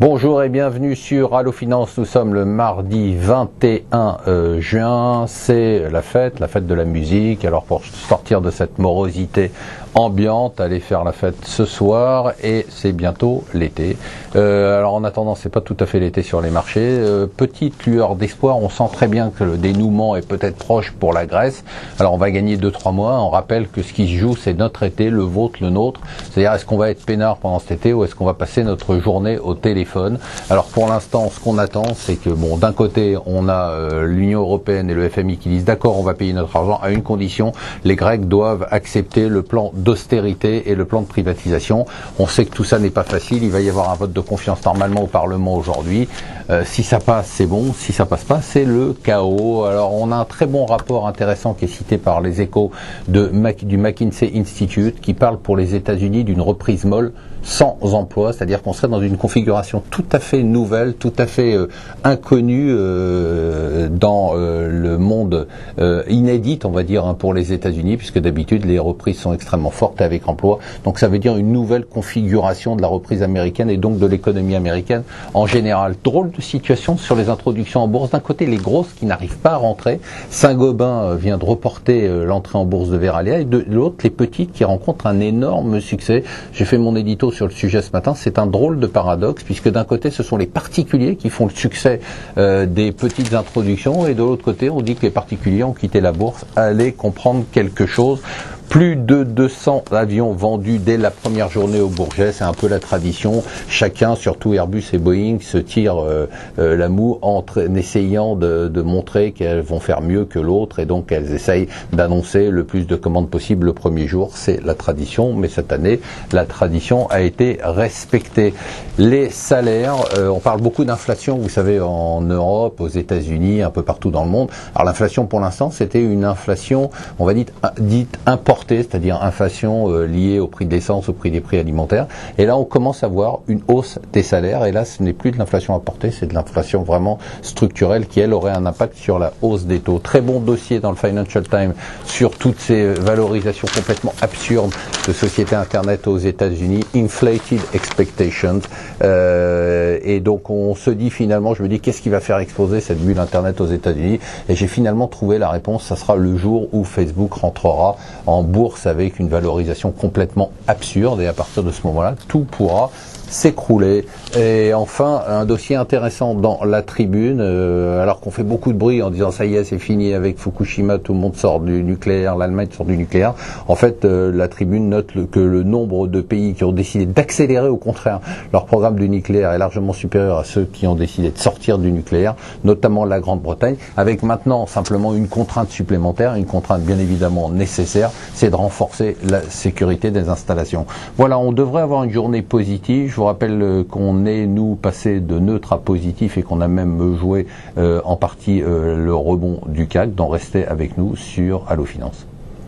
Bonjour et bienvenue sur Allo Finance. Nous sommes le mardi 21 juin. C'est la fête de la musique. Alors pour sortir de cette morosité ambiante, allez faire la fête ce soir et c'est bientôt l'été. Alors en attendant, c'est pas tout à fait l'été sur les marchés. Petite lueur d'espoir, on sent très bien que le dénouement est peut-être proche pour la Grèce. Alors on va gagner 2-3 mois. On rappelle que ce qui se joue, c'est notre été, le vôtre, le nôtre. C'est-à-dire, est-ce qu'on va être peinard pendant cet été ou est-ce qu'on va passer notre journée au téléphone? Alors pour l'instant, ce qu'on attend, c'est que d'un côté, on a l'Union européenne et le FMI qui disent d'accord, on va payer notre argent à une condition, les Grecs doivent accepter le plan d'austérité et le plan de privatisation. On sait que tout ça n'est pas facile, il va y avoir un vote de confiance normalement au Parlement aujourd'hui. Si ça passe, c'est bon, si ça passe pas, c'est le chaos. Alors on a un très bon rapport intéressant qui est cité par les Échos du McKinsey Institute qui parle pour les États-Unis d'une reprise molle sans emploi, c'est-à-dire qu'on serait dans une configuration tout à fait nouvelle, tout à fait inconnue dans le monde inédite, on va dire, pour les États-Unis, puisque d'habitude les reprises sont extrêmement fortes avec emploi. Donc ça veut dire une nouvelle configuration de la reprise américaine et donc de l'économie américaine en général. Drôle de situation sur les introductions en bourse. D'un côté, les grosses qui n'arrivent pas à rentrer. Saint-Gobain vient de reporter l'entrée en bourse de Verallia, et de l'autre, les petites qui rencontrent un énorme succès. J'ai fait mon édito sur le sujet ce matin. C'est un drôle de paradoxe, puisque d'un côté, ce sont les particuliers qui font le succès des petites introductions, et de l'autre côté, on dit que les particuliers ont quitté la bourse. Allez comprendre quelque chose. Plus de 200 avions vendus dès la première journée au Bourget, c'est un peu la tradition. Chacun, surtout Airbus et Boeing, se tire la moue en essayant de montrer qu'elles vont faire mieux que l'autre, et donc elles essayent d'annoncer le plus de commandes possible le premier jour. C'est la tradition, mais cette année, la tradition a été respectée. Les salaires, on parle beaucoup d'inflation, vous savez, en Europe, aux États-Unis, un peu partout dans le monde. Alors l'inflation, pour l'instant, c'était une inflation, on va dire, dite importée, c'est-à-dire inflation liée au prix de l'essence, au prix des prix alimentaires. Et là, on commence à voir une hausse des salaires. Et là, ce n'est plus de l'inflation importée, c'est de l'inflation vraiment structurelle qui, elle, aurait un impact sur la hausse des taux. Très bon dossier dans le Financial Times sur toutes ces valorisations complètement absurdes de sociétés Internet aux États-Unis. Inflated expectations. Et donc, on se dit finalement, je me dis, qu'est-ce qui va faire exploser cette bulle Internet aux États-Unis? Et j'ai finalement trouvé la réponse. Ça sera le jour où Facebook rentrera en bourse avec une valorisation complètement absurde, et à partir de ce moment-là, tout pourra s'écrouler. Et enfin, un dossier intéressant dans la Tribune, alors qu'on fait beaucoup de bruit en disant ça y est, c'est fini avec Fukushima, tout le monde sort du nucléaire, l'Allemagne sort du nucléaire. En fait, la Tribune note que le nombre de pays qui ont décidé d'accélérer au contraire leur programme du nucléaire est largement supérieur à ceux qui ont décidé de sortir du nucléaire, notamment la Grande-Bretagne, avec maintenant simplement une contrainte supplémentaire, une contrainte bien évidemment nécessaire, c'est de renforcer la sécurité des installations. Voilà, on devrait avoir une journée positive. Je vous rappelle qu'on est, nous, passé de neutre à positif et qu'on a même joué en partie le rebond du CAC. Donc restez avec nous sur Allo Finance.